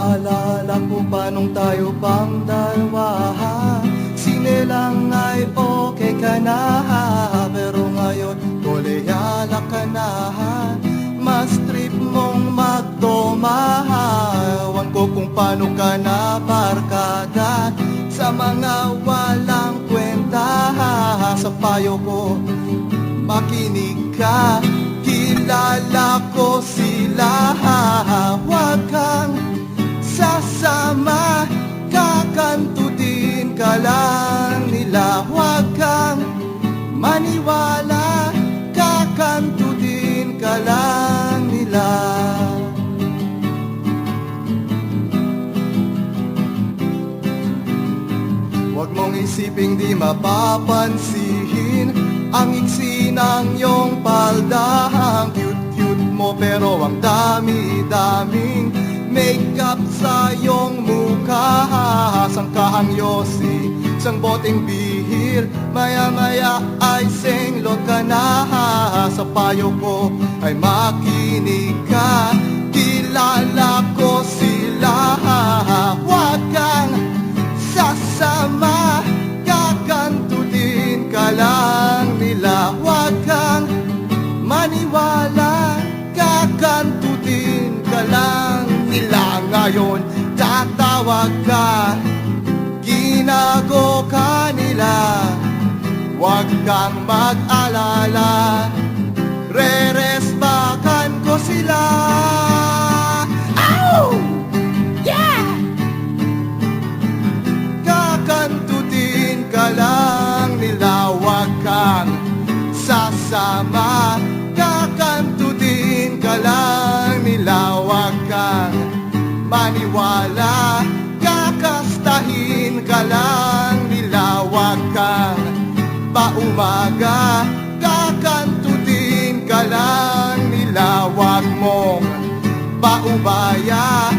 Naalala ko pa nung tayo pang dalawa, sinelang ay okay ka na, pero ngayon koleyala ka na. Mas trip mong magtoma, ewan ko kung paano ka na barkada sa mga walang kwenta. Sa payo ko, makinig ka, kilala ko sila. Huwag kang sasama, kakantutin ka lang nila. Huwag kang maniwala, kakantutin ka lang nila. Huwag mong isiping di mapapansin ang iksi ng iyong palda. Ang cute-cute mo pero ang dami-daming makeup sa iyong mukha. Sangka ang yosi, isang boteng bihir, maya-maya ay senglot ka na. Sa payo ko ay makinig ka, kilala ko sila. Huwag kang sasama, kakantutin ka lang nila. Huwag kang maniwala, kakantutin ka lang nila. Ngayon tatawag ka, ginago ka nila. Huwag kang mag-alala, re-respakan ko sila. Ow! Yeah! Kakantutin ka lang nila. Huwag kang sasama, kakantutin ka lang nila. Huwag kang maniwala, kakastahin ka lang nila. Huwag kang paumaga, kakantutin ka lang nila. Huwag mong paubaya,